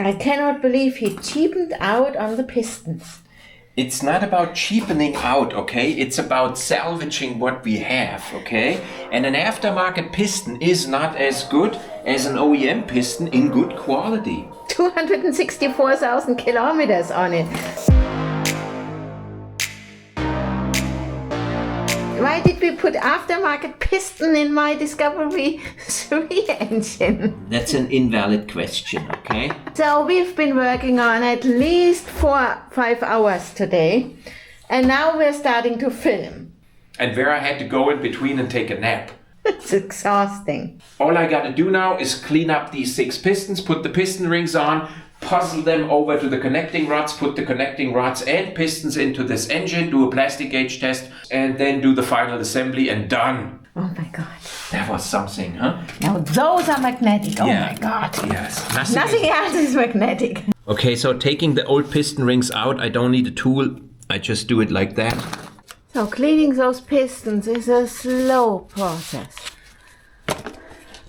I cannot believe he cheapened out on the pistons. It's not about cheapening out, okay? It's about salvaging what we have, okay? And an aftermarket piston is not as good as an OEM piston in good quality. 264,000 kilometers on it. Why did we put aftermarket piston in my Discovery 3 engine? That's an invalid question, okay? So we've been working on at least 4-5 hours today, and now we're starting to film. And Vera had to go in between and take a nap. It's exhausting. All I gotta do now is clean up these 6 pistons, put the piston rings on, puzzle them over to the connecting rods, put the connecting rods and pistons into this engine, do a plastic gauge test, and then do the final assembly and done. Oh my God. That was something, huh? Now those are magnetic. Oh Yeah. my God. Yes. Nothing else is magnetic. Okay, so taking the old piston rings out, I don't need a tool. I just do it like that. So cleaning those pistons is a slow process.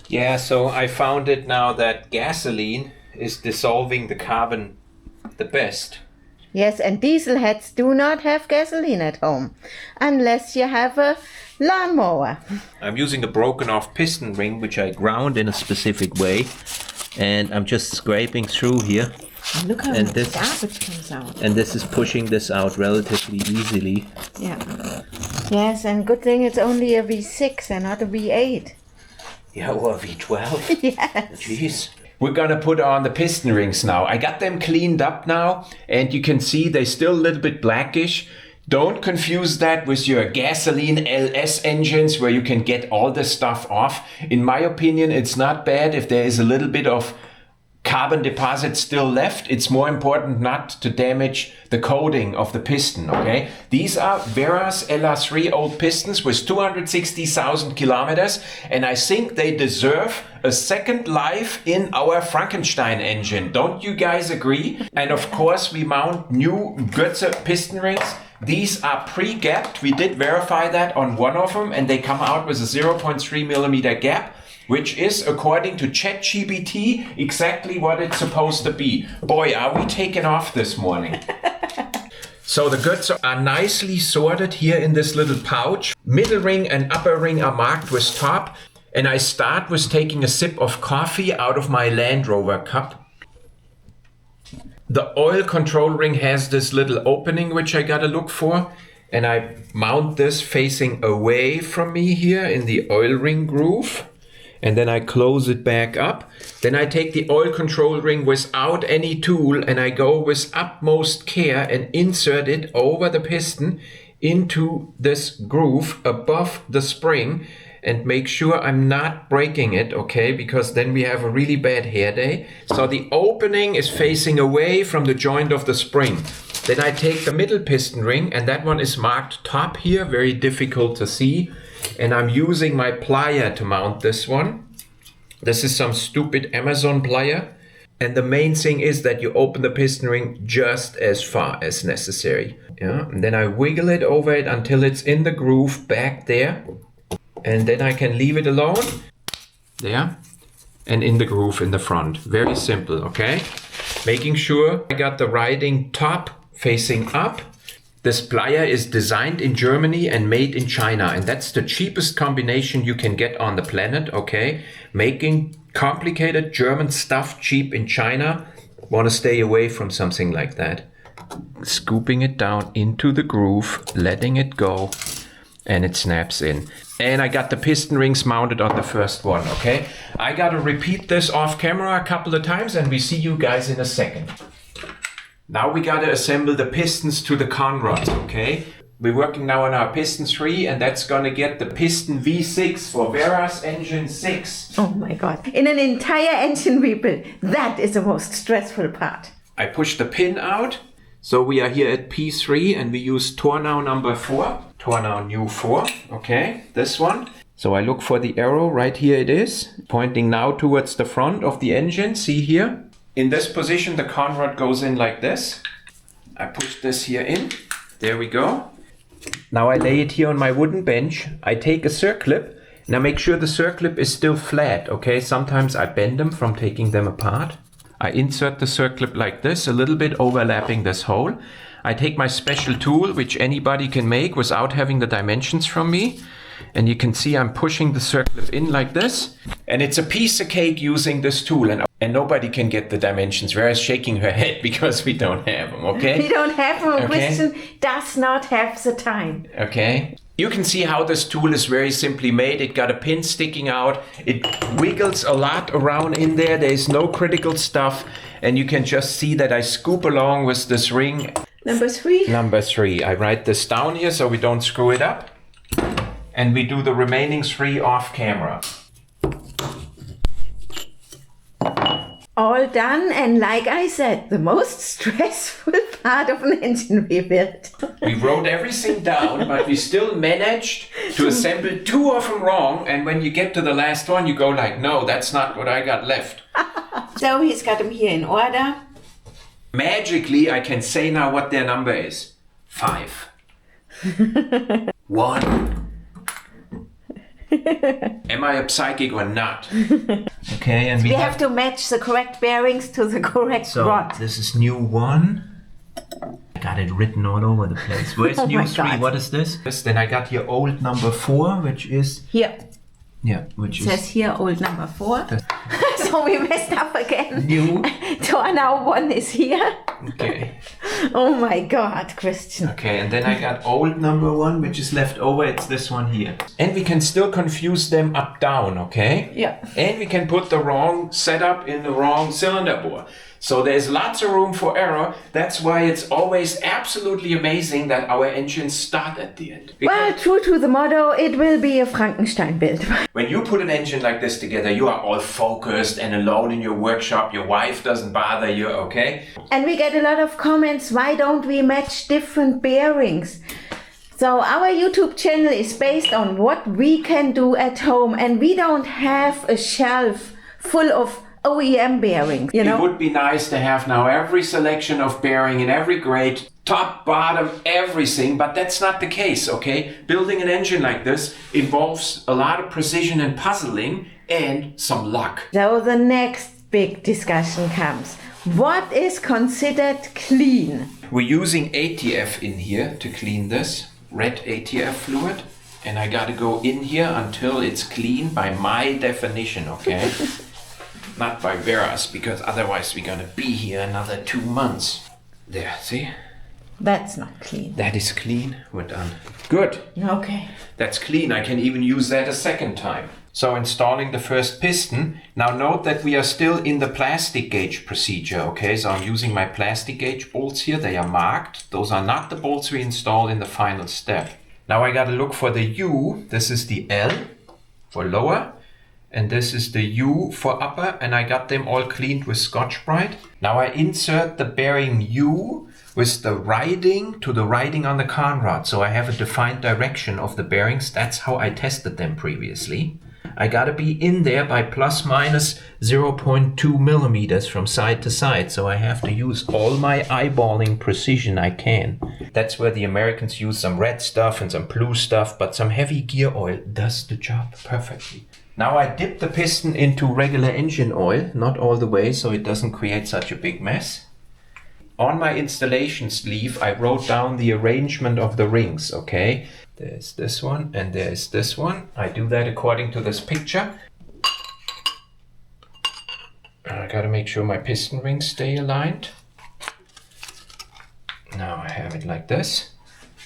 Yeah, so I found it now that gasoline is dissolving the carbon the best. Yes, and diesel heads do not have gasoline at home, unless you have a lawnmower. I'm using a broken off piston ring, which I ground in a specific way, and I'm just scraping through here. Look how And much this- garbage comes out. And this is pushing this out relatively easily. Yeah. Yes, and good thing it's only a V6 and not a V8. Yeah, or a V12. Yes. Jeez. We're gonna put on the piston rings now. I got them cleaned up now, and you can see they're still a little bit blackish. Don't confuse that with your gasoline LS engines where you can get all the stuff off. In my opinion, it's not bad if there is a little bit of carbon deposit still left. It's more important not to damage the coating of the piston, okay? These are Vera's LR3 old pistons with 260,000 kilometers, and I think they deserve a second life in our Frankenstein engine. Don't you guys agree? And of course, we mount new Götze piston rings. These are pre-gapped. We did verify that on one of them, and they come out with a 0.3 millimeter gap, which is, according to ChatGPT, exactly what it's supposed to be. Boy, are we taken off this morning. So the Götze are nicely sorted here in this little pouch. Middle ring and upper ring are marked with top. And I start with taking a sip of coffee out of my Land Rover cup. The oil control ring has this little opening which I gotta look for. And I mount this facing away from me here in the oil ring groove. And then I close it back up. Then I take the oil control ring without any tool and I go with utmost care and insert it over the piston into this groove above the spring and make sure I'm not breaking it, okay? Because then we have a really bad hair day. So the opening is facing away from the joint of the spring. Then I take the middle piston ring and that one is marked top here, very difficult to see. And I'm using my plier to mount this one. This is some stupid Amazon plier. And the main thing is that you open the piston ring just as far as necessary. Yeah? And then I wiggle it over it until it's in the groove back there. And then I can leave it alone. There. And in the groove in the front. Very simple, okay? Making sure I got the riding top facing up. This plier is designed in Germany and made in China, and that's the cheapest combination you can get on the planet, okay? Making complicated German stuff cheap in China, want to stay away from something like that. Scooping it down into the groove, letting it go, and it snaps in. And I got the piston rings mounted on the first one, okay? I gotta repeat this off camera a couple of times, and we see you guys in a second. Now we gotta assemble the pistons to the con rods, okay? We're working now on our piston 3 and that's gonna get the piston V6 for Vera's engine 6. Oh my God. In an entire engine rebuild, that is the most stressful part. I push the pin out. So we are here at P3 and we use Tornau number 4. Tornau new 4, okay? This one. So I look for the arrow, right here it is, pointing now towards the front of the engine, see here? In this position, the con rod goes in like this. I push this here in. There we go. Now I lay it here on my wooden bench. I take a circlip and I make sure the circlip is still flat, okay? Sometimes I bend them from taking them apart. I insert the circlip like this, a little bit overlapping this hole. I take my special tool, which anybody can make without having the dimensions from me. And you can see I'm pushing the circlip in like this. And it's a piece of cake using this tool. And nobody can get the dimensions. Vera's shaking her head because we don't have them, okay? We don't have them. Okay. Christian does not have the time. Okay. You can see how this tool is very simply made. It got a pin sticking out. It wiggles a lot around in there. There's no critical stuff. And you can just see that I scoop along with this ring. Number 3. Number 3. I write this down here so we don't screw it up. And we do the remaining 3 off camera. All done, and like I said, the most stressful part of an engine rebuild. We wrote everything down, but we still managed to assemble 2 of them wrong. And when you get to the last one, you go like, no, that's not what I got left. So he's got them here in order. Magically, I can say now what their number is. 5. 1. Am I a psychic or not? Okay, and we have to match the correct bearings to the correct rod. This is new 1. I got it written all over the place. Where's Oh new my 3? God. What is this? Then I got here old number 4, which is Here. yeah, which It says here old number 4. So we messed up again. new. So now 1 is here. Okay. Oh my God, Christian. Okay, and then I got old number 1, which is left over. It's this one here. And we can still confuse them up down, okay? Yeah. And we can put the wrong setup in the wrong cylinder bore. So there's lots of room for error. That's why it's always absolutely amazing that our engines start at the end. Well, true to the motto, it will be a Frankenstein build. When you put an engine like this together, you are all focused and alone in your workshop. Your wife doesn't bother you, okay? And we get a lot of comments, why don't we match different bearings? So our YouTube channel is based on what we can do at home, and we don't have a shelf full of OEM bearings, you know? It would be nice to have now every selection of bearing in every grade, top, bottom, everything, but that's not the case, okay? Building an engine like this involves a lot of precision and puzzling and some luck. So the next big discussion comes. What is considered clean? We're using ATF in here to clean this, red ATF fluid, and I gotta go in here until it's clean by my definition, okay? Not by Vera's, because otherwise we're gonna be here another 2 months. There, see? That's not clean. That is clean. We're done. Good. Okay. That's clean. I can even use that a second time. So installing the first piston. Now note that we are still in the plastic gauge procedure, okay? So I'm using my plastic gauge bolts here. They are marked. Those are not the bolts we install in the final step. Now I gotta look for the U. This is the L for lower. And this is the U for upper, and I got them all cleaned with Scotch-Brite. Now I insert the bearing U with the riding to the riding on the carn rod, so I have a defined direction of the bearings. That's how I tested them previously. I gotta be in there by plus minus 0.2 millimeters from side to side, so I have to use all my eyeballing precision I can. That's where the Americans use some red stuff and some blue stuff, but some heavy gear oil does the job perfectly. Now I dip the piston into regular engine oil, not all the way so it doesn't create such a big mess. On my installation sleeve I wrote down the arrangement of the rings, okay? There's this one and there's this one. I do that according to this picture. I gotta make sure my piston rings stay aligned. Now I have it like this.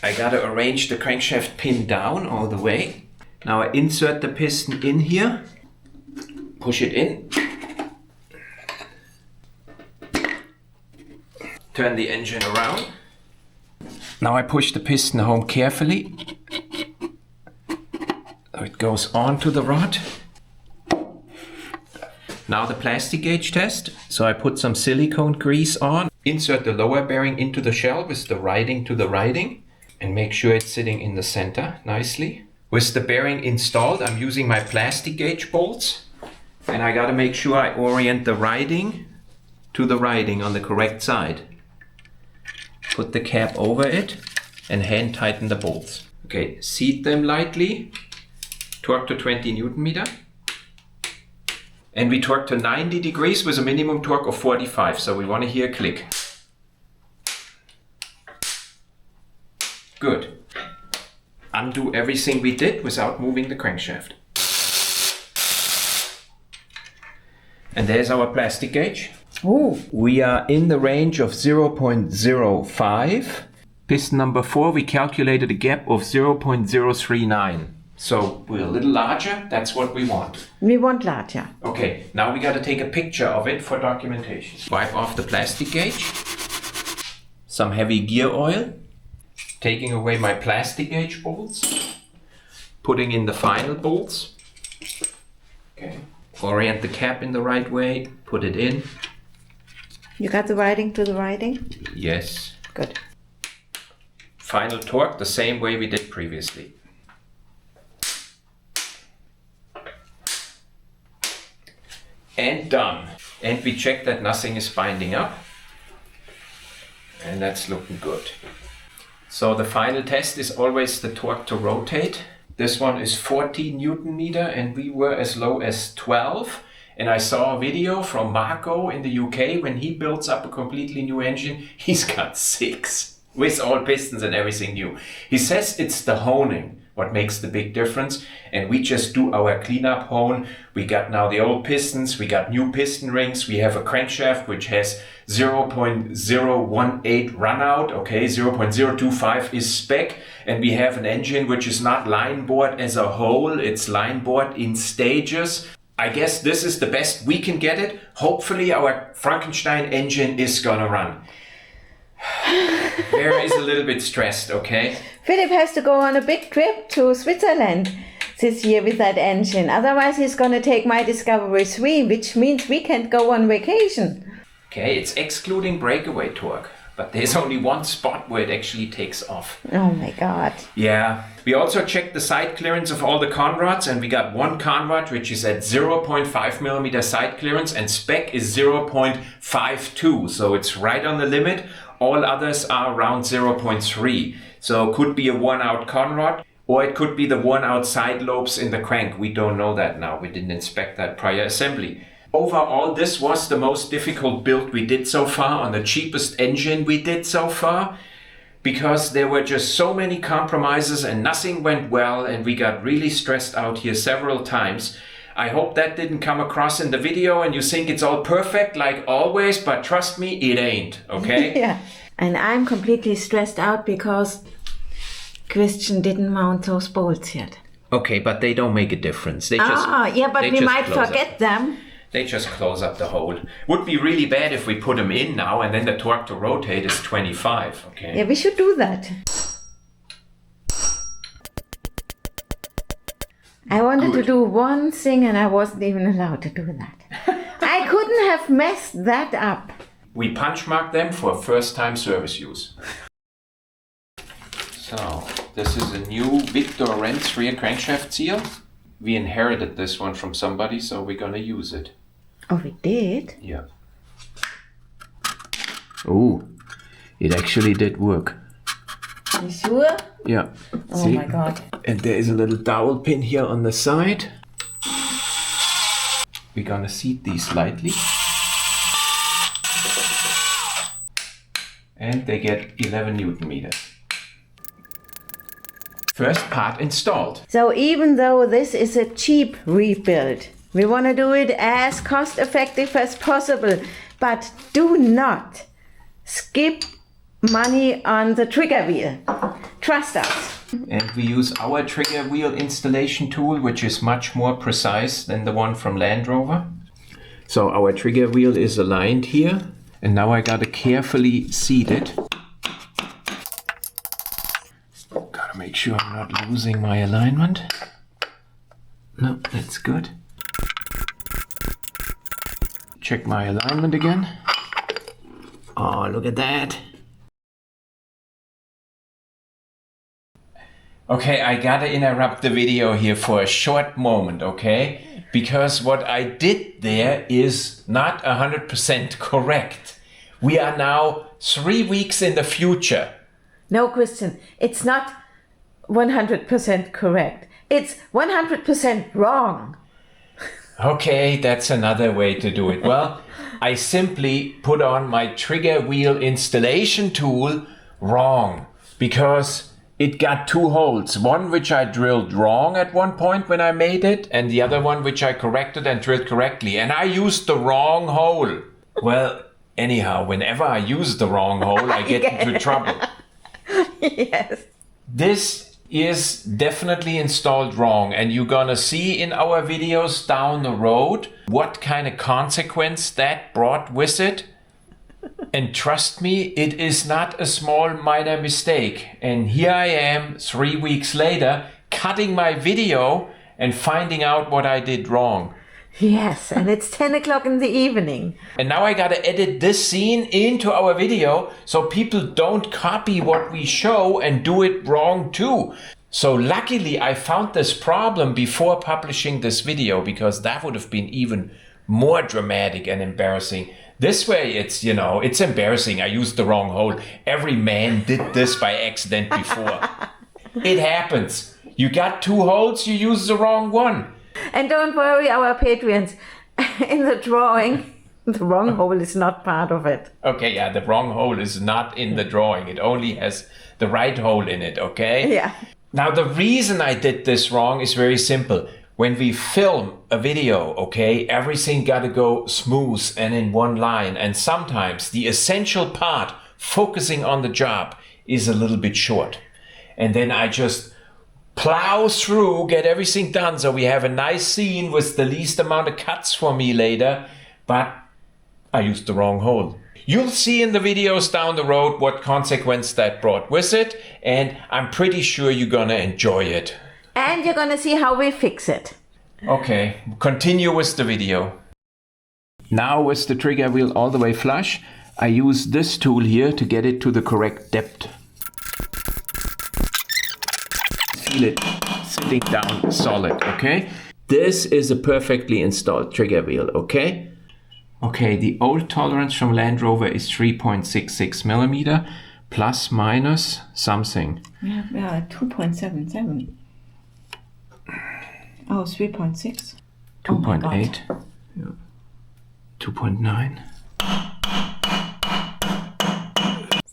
I gotta arrange the crankshaft pin down all the way. Now I insert the piston in here, push it in, turn the engine around. Now I push the piston home carefully, so it goes onto the rod. Now the plastic gauge test. So I put some silicone grease on, insert the lower bearing into the shell with the riding to the riding, and make sure it's sitting in the center nicely. With the bearing installed, I'm using my plastic gauge bolts, and I gotta make sure I orient the riding to the riding on the correct side. Put the cap over it and hand tighten the bolts. Okay, seat them lightly, torque to 20 Newton meter, And we torque to 90 degrees with a minimum torque of 45. So we want to hear a click. Good. Undo everything we did without moving the crankshaft. And there's our plastic gauge. Ooh. We are in the range of 0.05. Piston number 4, we calculated a gap of 0.039. So we're a little larger, that's what we want. We want larger. Okay, now we got to take a picture of it for documentation. Wipe off the plastic gauge. Some heavy gear oil. Taking away my plastic gauge bolts. Putting in the final bolts. Okay. Orient the cap in the right way. Put it in. You got the writing to the writing? Yes. Good. Final torque the same way we did previously. And done. And we check that nothing is binding up. And that's looking good. So the final test is always the torque to rotate. This one is 40 Newton meter and we were as low as 12. And I saw a video from Marco in the UK when he builds up a completely new engine. He's got 6 with all pistons and everything new. He says it's the honing what makes the big difference. And we just do our cleanup hone. We got now the old pistons, we got new piston rings, we have a crankshaft which has 0.018 run out, okay, 0.025 is spec, and we have an engine which is not line bored as a whole, it's line bored in stages. I guess this is the best we can get it. Hopefully our Frankenstein engine is gonna run. Vera is a little bit stressed, okay? Philip has to go on a big trip to Switzerland this year with that engine. Otherwise he's gonna take my Discovery 3, which means we can't go on vacation. Okay, it's excluding breakaway torque, but there's only one spot where it actually takes off. Oh my God. Yeah, we also checked the side clearance of all the conrods and we got one conrod which is at 0.5 millimeter side clearance and spec is 0.52, so it's right on the limit. All others are around 0.3, so it could be a worn out conrod or it could be the worn out side lobes in the crank. We don't know that now, we didn't inspect that prior assembly. Overall, this was the most difficult build we did so far on the cheapest engine we did so far because there were just so many compromises and nothing went well and we got really stressed out here several times. I hope that didn't come across in the video and you think it's all perfect like always, but trust me, it ain't, okay? Yeah, and I'm completely stressed out because Christian didn't mount those bolts yet. Okay, but they don't make a difference. They just, yeah, but we might forget them. They just close up the hole. Would be really bad if we put them in now and then the torque to rotate is 25, okay? Yeah, we should do that. I wanted to do one thing and I wasn't even allowed to do that. I couldn't have messed that up. We punch marked them for first time service use. So, this is a new Victor Renz rear crankshaft seal. We inherited this one from somebody, so we're gonna use it. Oh, we did? Yeah. Oh, it actually did work. You sure? Yeah. Oh See? my God. And there is a little dowel pin here on the side. We're gonna seat these slightly. And they get 11 Newton meters. First part installed. So even though this is a cheap rebuild, we want to do it as cost effective as possible, but do not skip money on the trigger wheel. Trust us. And we use our trigger wheel installation tool, which is much more precise than the one from Land Rover. So our trigger wheel is aligned here. And now I gotta carefully seat it. Gotta make sure I'm not losing my alignment. No, that's good. Check my alignment again. Oh, look at that. Okay, I gotta interrupt the video here for a short moment, okay? Because what I did there is not 100% correct. We are now 3 weeks in the future. No, Christian, it's not 100% correct. It's 100% wrong. Okay, that's another way to do it. Well, I simply put on my trigger wheel installation tool wrong because it got two holes. One which I drilled wrong at one point when I made it, and the other one which I corrected and drilled correctly. And I used the wrong hole. Well, anyhow, whenever I use the wrong hole, I get into trouble. Yes. This is definitely installed wrong, and you're gonna see in our videos down the road what kind of consequence that brought with it. And trust me, it is not a small minor mistake. And here I am 3 weeks later cutting my video and finding out what I did wrong. Yes, and it's 10 o'clock in the evening. And now I gotta edit this scene into our video so people don't copy what we show and do it wrong too. So luckily I found this problem before publishing this video, because that would have been even more dramatic and embarrassing. This way it's, you know, it's embarrassing. I used the wrong hole. Every man did this by accident before. It happens. You got two holes, you use the wrong one. And don't worry, our patrons, in the drawing, the wrong hole is not part of it. Okay, yeah, the wrong hole is not in the drawing. It only has the right hole in it, okay? Yeah. Now, the reason I did this wrong is very simple. When we film a video, okay, everything gotta go smooth and in one line. And sometimes the essential part, focusing on the job, is a little bit short. And then I just plow through, get everything done so we have a nice scene with the least amount of cuts for me later, but I used the wrong hole. You'll see in the videos down the road what consequence that brought with it, and I'm pretty sure you're gonna enjoy it. And you're gonna see how we fix it. Okay, continue with the video. Now with the trigger wheel all the way flush, I use this tool here to get it to the correct depth. Feel it sitting down solid, okay? This is a perfectly installed trigger wheel, okay? Okay, the old tolerance from Land Rover is 3.66 millimeter, plus minus something. Yeah, 2.77. Oh, 3.6. 2.8. Yeah. 2.9.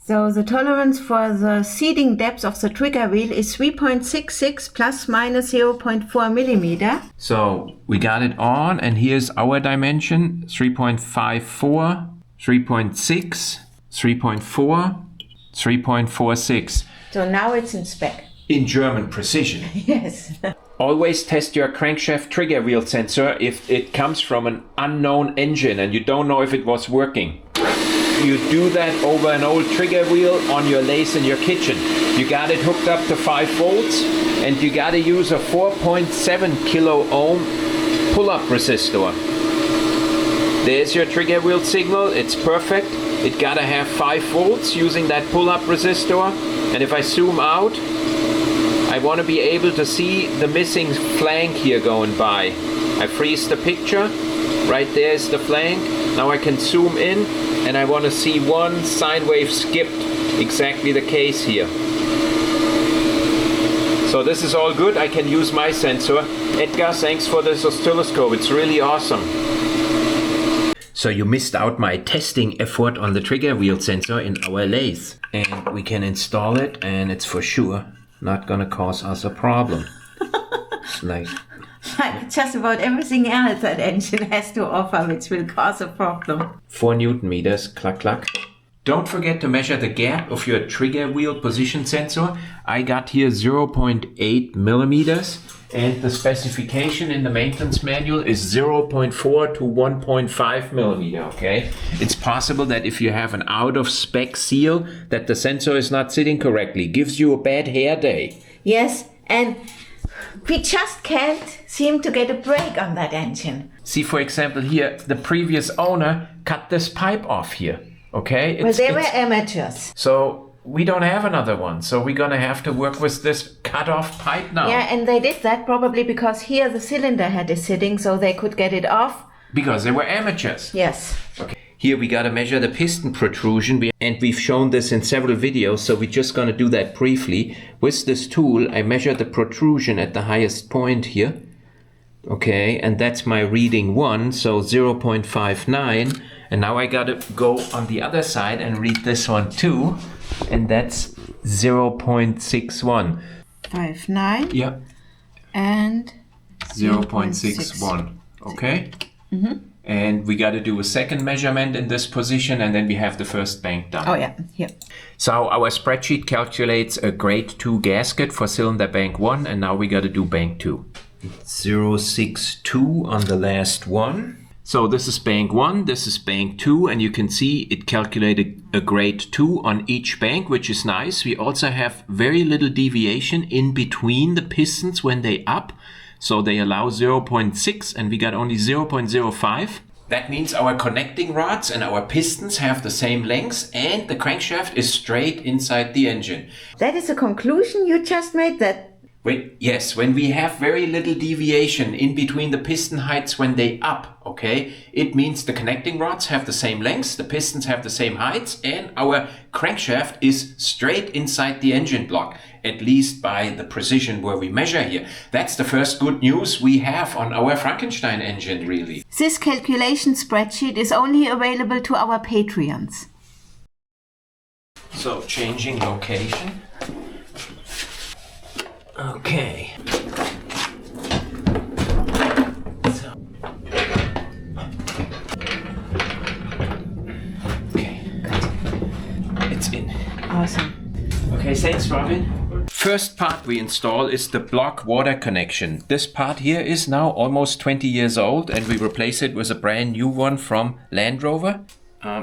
So the tolerance for the seating depth of the trigger wheel is 3.66 plus minus 0.4 millimeter. So we got it on, and here's our dimension: 3.54, 3.6, 3.4, 3.46. So now it's in spec. In German precision. Yes. Always test your crankshaft trigger wheel sensor if it comes from an unknown engine and you don't know if it was working. You do that over an old trigger wheel on your lathe in your kitchen. You got it hooked up to 5 volts, and you got to use a 4.7 kilo ohm pull-up resistor. There's your trigger wheel signal. It's perfect. It got to have 5 volts using that pull-up resistor. And if I zoom out, I want to be able to see the missing flank here going by. I freeze the picture. Right there is the flank. Now I can zoom in, and I want to see one sine wave skipped. Exactly the case here. So this is all good. I can use my sensor. Edgar, thanks for this oscilloscope. It's really awesome. So you missed out my testing effort on the trigger wheel sensor in our lathe. And we can install it, and it's for sure not gonna cause us a problem. It's like just about everything else that engine has to offer, which will cause a problem. 4 Newton meters, cluck cluck. Don't forget to measure the gap of your trigger wheel position sensor. I got here 0.8 millimeters, and the specification in the maintenance manual is 0.4 to 1.5 millimeter, okay? It's possible that if you have an out of spec seal, that the sensor is not sitting correctly. Gives you a bad hair day. Yes, and we just can't seem to get a break on that engine. See, for example, here, the previous owner cut this pipe off here, okay? Well, they were amateurs. So we don't have another one. So we're going to have to work with this cut-off pipe now. Yeah, and they did that probably because here the cylinder head is sitting, so they could get it off. Because they were amateurs. Yes. Okay. Here we got to measure the piston protrusion, and we've shown this in several videos, so we're just going to do that briefly. With this tool, I measure the protrusion at the highest point here. Okay, and that's my reading 1, so 0.59. And now I gotta go on the other side and read this one too. And that's 0.61. 59. Yeah. And 0.61. Okay. And we got to do a second measurement in this position, and then we have the first bank done. Oh yeah, here. So our spreadsheet calculates a grade 2 gasket for cylinder bank 1, and now we got to do bank 2. 0.62 on the last one. So this is bank 1, this is bank 2, and you can see it calculated a grade 2 on each bank, which is nice. We also have very little deviation in between the pistons when they up. So they allow 0.6 and we got only 0.05. That means our connecting rods and our pistons have the same length and the crankshaft is straight inside the engine. That is a conclusion you just made, that Yes, when we have very little deviation in between the piston heights when they up, okay, it means the connecting rods have the same lengths, the pistons have the same heights, and our crankshaft is straight inside the engine block, at least by the precision where we measure here. That's the first good news we have on our Frankenstein engine, really. this calculation spreadsheet is only available to our Patreons. So, changing location. Okay. Okay. It's in. Awesome. Okay, thanks, Robin. First part we install is the block water connection. This part here is now almost 20 years old, and we replace it with a brand new one from Land Rover.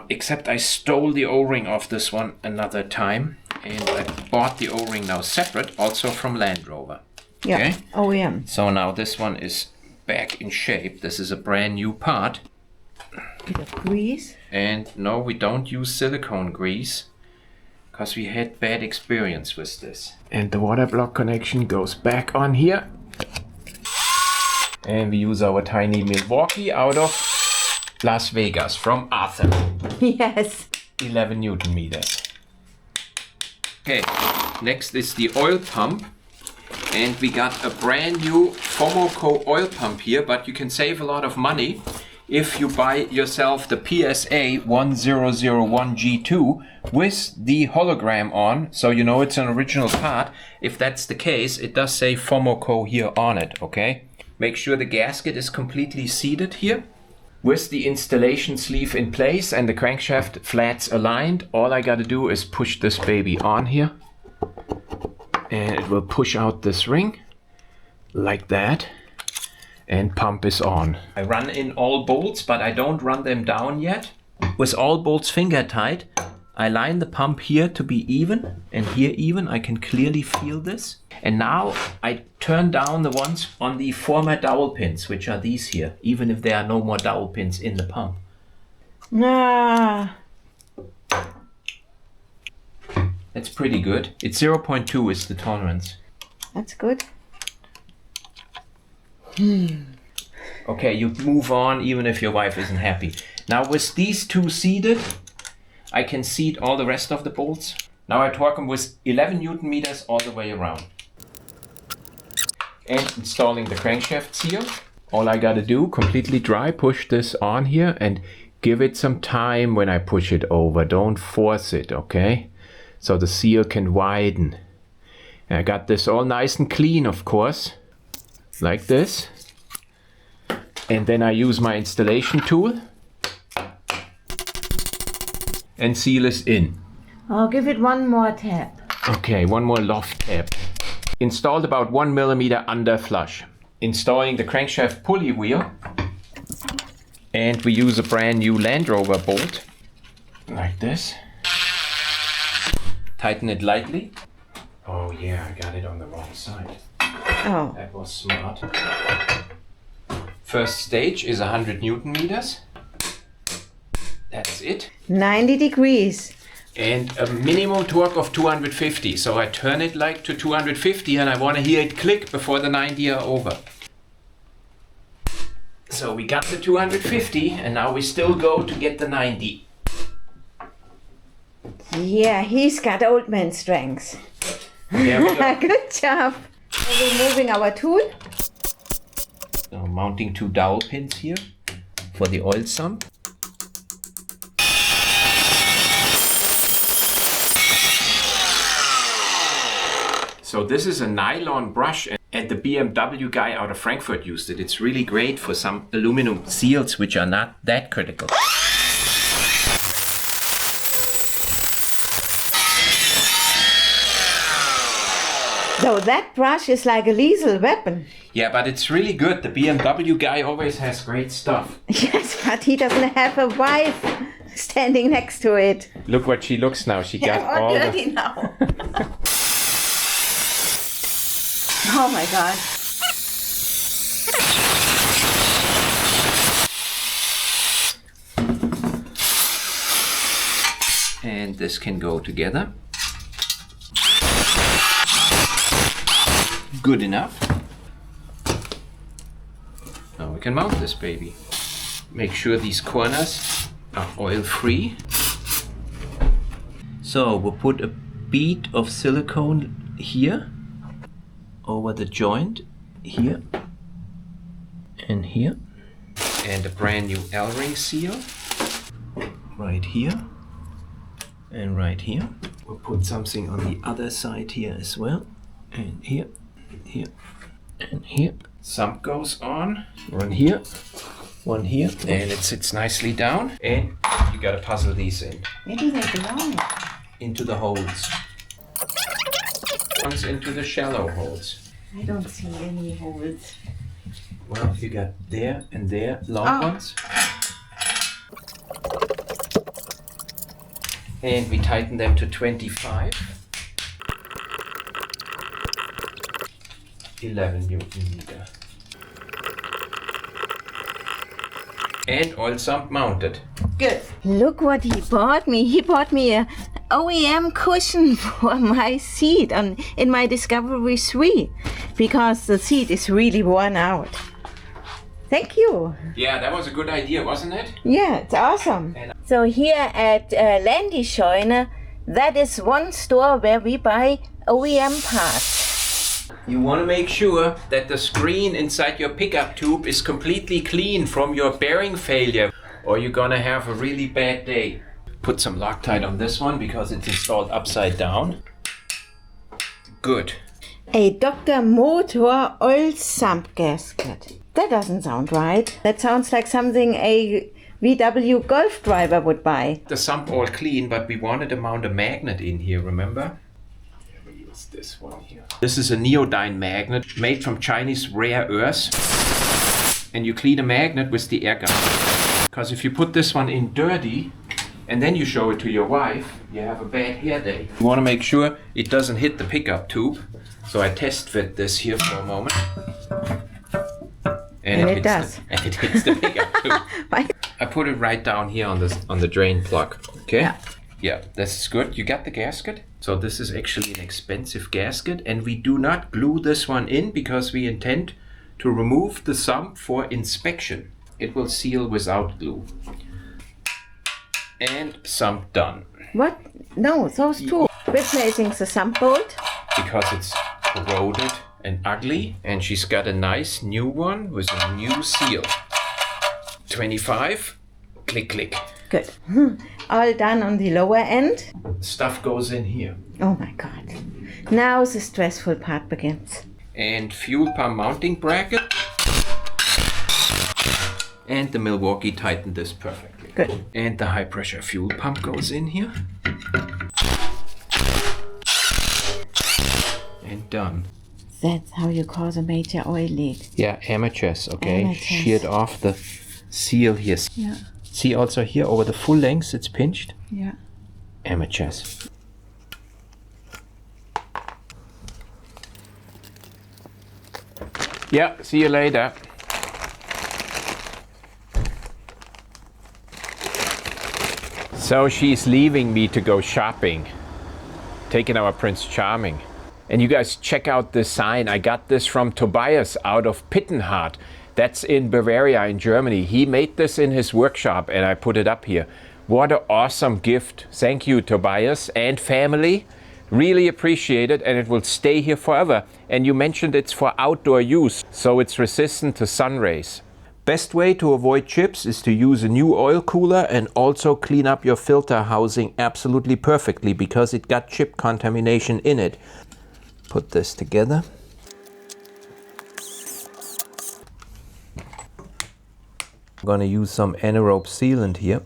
Except I stole the O-ring off this one another time, and I bought the O-ring now separate, also from Land Rover. Yeah, Okay? OEM. So now this one is back in shape. This is a brand new part. Bit of grease. And no, we don't use silicone grease, because we had bad experience with this. And the water block connection goes back on here. And we use our tiny Milwaukee out of Las Vegas from Arthur. Yes. 11 Newton meters. Okay, next is the oil pump. And we got a brand new Fomoco oil pump here, but you can save a lot of money if you buy yourself the PSA 1001G2 with the hologram on, so you know it's an original part. If that's the case, it does say Fomoco here on it, okay? Make sure the gasket is completely seated here. With the installation sleeve in place and the crankshaft flats aligned, all I gotta do is push this baby on here. And it will push out this ring, like that. And pump is on. I run in all bolts, but I don't run them down yet. With all bolts finger tight, I line the pump here to be even, and here even. I can clearly feel this. And now I turn down the ones on the former dowel pins, which are these here, even if there are no more dowel pins in the pump. Ah. That's pretty good. It's 0.2 is the tolerance. That's good. Okay, you move on even if your wife isn't happy. Now with these two seated, I can seat all the rest of the bolts. Now I torque them with 11 Newton meters all the way around. And installing the crankshaft seal. All I gotta do, completely dry, push this on here and give it some time when I push it over. Don't force it, okay? So the seal can widen. And I got this all nice and clean, of course. Like this. And then I use my installation tool and seal is in. I'll give it one more tap. Okay, one more loft tap. Installed about 1 millimeter under flush. Installing the crankshaft pulley wheel. And we use a brand new Land Rover bolt. Like this. Tighten it lightly. Oh yeah, I got it on the wrong side. Oh. That was smart. First stage is 100 Newton meters. That's it. 90 degrees. And a minimum torque of 250. So I turn it like to 250 and I want to hear it click before the 90 are over. So we got the 250 and now we still go to get the 90. Yeah, he's got old man strength. There we go. Good job. Are we moving our tool? So I'm mounting 2 dowel pins here for the oil sump. So this is a nylon brush, and the BMW guy out of Frankfurt used it. It's really great for some aluminum seals which are not that critical. So that brush is like a lethal weapon. Yeah, but it's really good. The BMW guy always has great stuff. Yes, but he doesn't have a wife standing next to it. Look what she looks now. She got Yeah, all dirty now. Oh my God. And this can go together. Good enough. Now we can mount this baby. Make sure these corners are oil free. So we'll put a bead of silicone here over the joint here and here, and a brand new L-ring seal right here and right here. We'll put something on the other side here as well, and here, here, and here. Sump goes on, one here, and it sits nicely down, and you gotta puzzle these in. Where do they belong? Into the holes. Ones into the shallow holes. I don't see any holes. Well, you got there and there long ones. And we tighten them to 25. 11 Newton meter. And oil sump mounted. Good. Look what he bought me. He bought me a OEM cushion for my seat in my Discovery 3 because the seat is really worn out. Thank you. Yeah, that was a good idea, wasn't it? Yeah, it's awesome. So here at Land Rover, that is one store where we buy OEM parts. You want to make sure that the screen inside your pickup tube is completely clean from your bearing failure, or you're gonna have a really bad day. Put some Loctite on this one because it's installed upside down. Good. A Dr. Motor oil sump gasket. That doesn't sound right. That sounds like something a VW Golf driver would buy. The sump all clean, but we wanted to mount a magnet in here, remember? We use this one here. This is a neodyne magnet made from Chinese rare earths. And you clean a magnet with the air gun. Because if you put this one in dirty, and then you show it to your wife, you have a bad hair day. You want to make sure it doesn't hit the pickup tube. So I test fit this here for a moment. And it does. And it hits the pickup tube. I put it right down here on the drain plug. Okay? Yeah. Yeah, this is good. You got the gasket? So this is actually an expensive gasket, and we do not glue this one in because we intend to remove the sump for inspection. It will seal without glue. And sump done. What? No, those two. Replacing the sump bolt. Because it's corroded and ugly, and she's got a nice new one with a new seal. 25, click, click. Good. All done on the lower end. Stuff goes in here. Oh my God. Now the stressful part begins. And fuel pump mounting bracket. And the Milwaukee tightened this perfectly. Good. And the high pressure fuel pump goes in here. And done. That's how you cause a major oil leak. Yeah, amateurs, okay? Amateurs. Sheared off the seal here. Yeah. See also here over the full length it's pinched? Yeah. Amateurs. Yeah, see you later. So she's leaving me to go shopping, taking our Prince Charming. And you guys check out this sign. I got this from Tobias out of Pittenhardt. That's in Bavaria in Germany. He made this in his workshop and I put it up here. What an awesome gift. Thank you, Tobias and family. Really appreciate it, and it will stay here forever. And you mentioned it's for outdoor use, so it's resistant to sun rays. Best way to avoid chips is to use a new oil cooler and also clean up your filter housing absolutely perfectly because it got chip contamination in it. Put this together. I'm gonna use some anaerobe sealant here.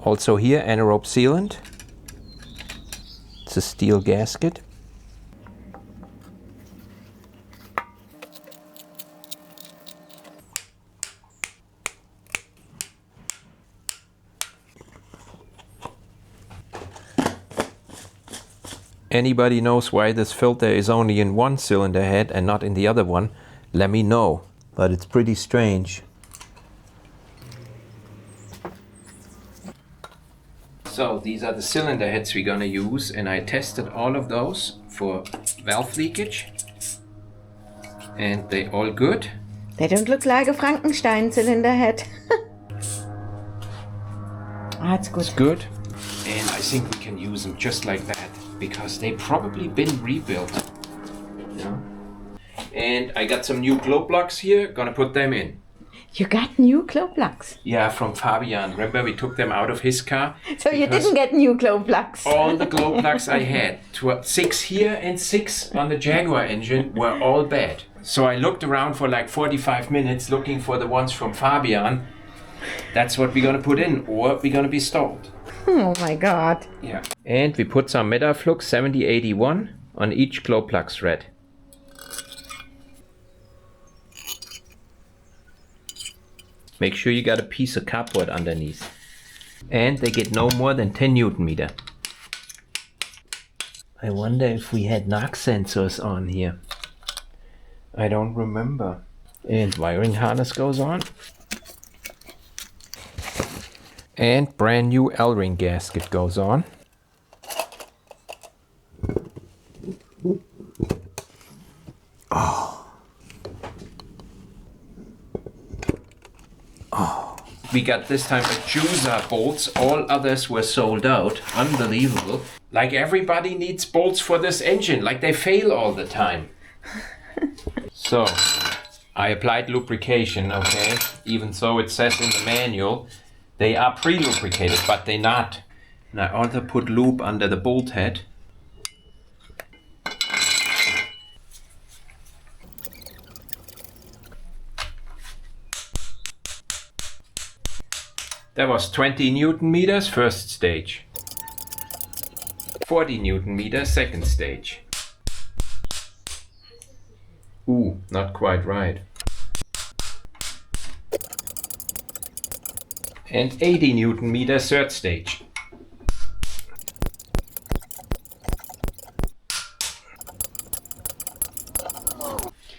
Also here, anaerobe sealant. It's a steel gasket. Anybody knows why this filter is only in one cylinder head and not in the other one? Let me know. But it's pretty strange. So these are the cylinder heads we're gonna use, and I tested all of those for valve leakage. And they all good. They don't look like a Frankenstein cylinder head. That's good. It's good. And I think we can use them just like that, because they've probably been rebuilt. Yeah. And I got some new glow plugs here, gonna put them in. You got new glow plugs? Yeah, from Fabian. Remember we took them out of his car? So you didn't get new glow plugs? All the glow plugs I had, 6 here and 6 on the Jaguar engine, were all bad. So I looked around for like 45 minutes looking for the ones from Fabian. That's what we're gonna put in, or we're gonna be stalled. Oh my god. Yeah. And we put some Metaflux 7081 on each glow plug thread. Make sure you got a piece of cardboard underneath. And they get no more than 10 Newton meter. I wonder if we had knock sensors on here. I don't remember. And wiring harness goes on. And brand new L-ring gasket goes on. We got this time a Juicer bolts, all others were sold out. Unbelievable. Like everybody needs bolts for this engine, like they fail all the time. So, I applied lubrication, okay? Even though it says in the manual, they are pre-lubricated, but they're not. And I also put lube under the bolt head. That was 20 Newton meters, first stage. 40 Newton meters, second stage. Ooh, not quite right. And 80 Newton meters, third stage.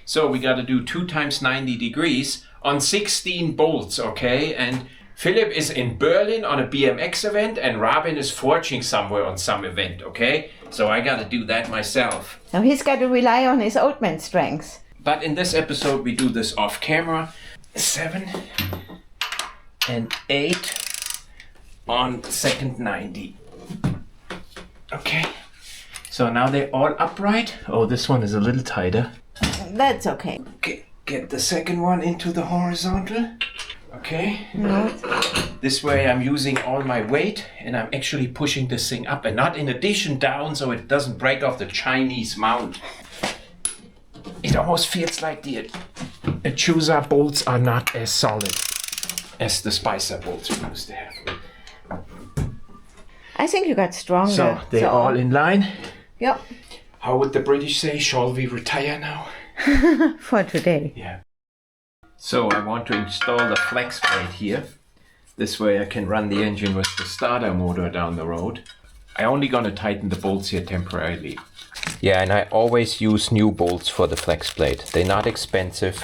So we gotta do 2 times 90 degrees on 16 bolts, okay? And Philip is in Berlin on a BMX event and Robin is forging somewhere on some event, okay? So I gotta do that myself. Now he's got to rely on his old man strength. But in this episode we do this off camera. 7 and 8 on second 90. Okay. So now they're all upright. Oh, this one is a little tighter. That's okay. Okay, get the second one into the horizontal. Okay. No. This way I'm using all my weight and I'm actually pushing this thing up and not in addition down so it doesn't break off the Chinese mount. It almost feels like the Juicer bolts are not as solid as the Spicer bolts we used to have. I think you got stronger. So they're all in line. Yep. How would the British say, shall we retire now? For today. Yeah. So I want to install the flex plate here. This way I can run the engine with the starter motor down the road. I only gonna tighten the bolts here temporarily. Yeah, and I always use new bolts for the flex plate. They're not expensive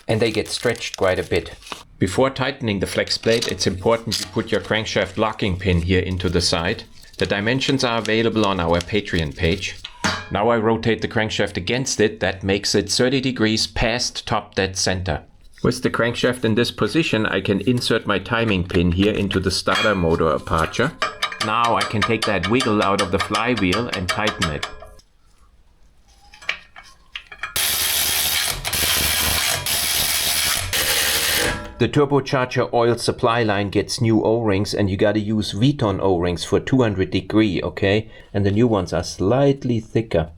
and they get stretched quite a bit. Before tightening the flex plate, it's important you put your crankshaft locking pin here into the side. The dimensions are available on our Patreon page. Now I rotate the crankshaft against it. That makes it 30 degrees past top dead center. With the crankshaft in this position, I can insert my timing pin here into the starter motor aperture. Now I can take that wiggle out of the flywheel and tighten it. The turbocharger oil supply line gets new O-rings, and you gotta use Vuitton O-rings for 200 degree, okay? And the new ones are slightly thicker.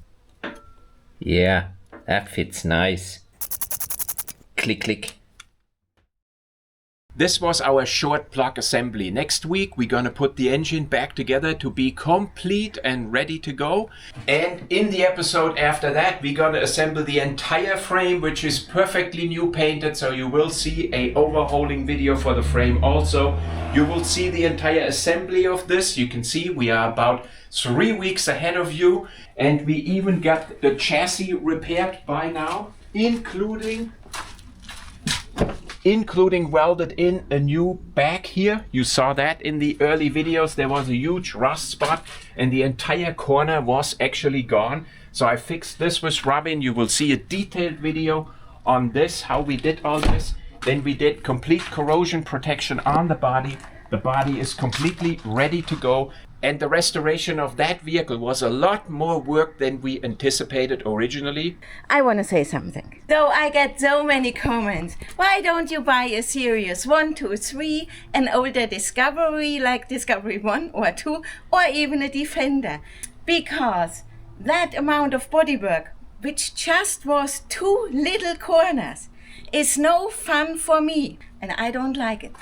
Yeah, that fits nice. Click, click. This was our short plug assembly. Next week we're gonna put the engine back together to be complete and ready to go. And in the episode after that we're gonna assemble the entire frame, which is perfectly new painted, so you will see a overhauling video for the frame also. You will see the entire assembly of this. You can see we are about 3 weeks ahead of you, and we even got the chassis repaired by now, including welded in a new back here. You saw that in the early videos. There was a huge rust spot and the entire corner was actually gone. So I fixed this with Robin. You will see a detailed video on this, how we did all this. Then we did complete corrosion protection on the body. The body is completely ready to go. And the restoration of that vehicle was a lot more work than we anticipated originally. I want to say something. So I get so many comments. Why don't you buy a series 1, 2, 3, an older Discovery like Discovery 1 or 2, or even a Defender? Because that amount of bodywork, which just was 2 little corners, is no fun for me, and I don't like it.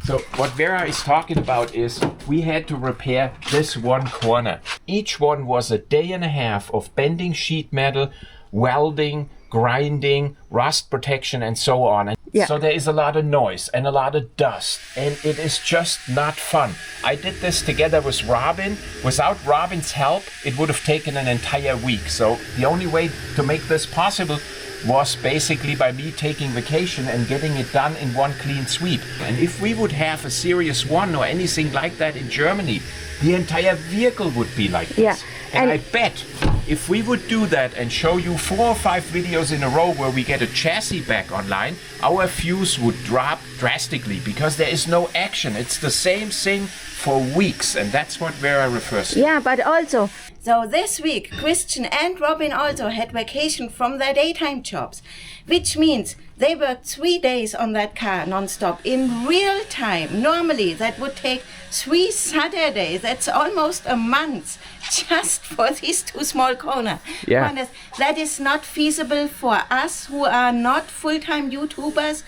So what Vera is talking about is we had to repair this one corner. Each one was a day and a half of bending sheet metal, welding, grinding, rust protection, and so on. And yeah. So there is a lot of noise and a lot of dust, and it is just not fun. I did this together with Robin. Without Robin's help, it would have taken an entire week. So the only way to make this possible was basically by me taking vacation and getting it done in one clean sweep. And if we would have a Series 1 or anything like that in Germany, the entire vehicle would be like this. Yeah. And I bet if we would do that and show you 4 or 5 videos in a row where we get a chassis back online, our views would drop drastically because there is no action. It's the same thing for weeks, and that's what Vera refers to. Yeah, but also, so this week, Christian and Robin also had vacation from their daytime jobs, which means they worked 3 days on that car non-stop in real time. Normally, that would take 3 Saturdays. That's almost a month just for these 2 small corners. Yeah. Honest, that is not feasible for us who are not full-time YouTubers,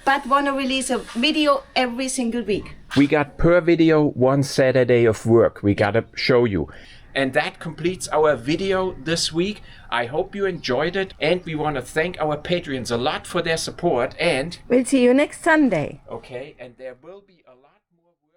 but want to release a video every single week. We got per video 1 Saturday of work. We gotta show you. And that completes our video this week. I hope you enjoyed it, and we want to thank our Patreons a lot for their support. And we'll see you next Sunday. okay, and there will be a lot more work.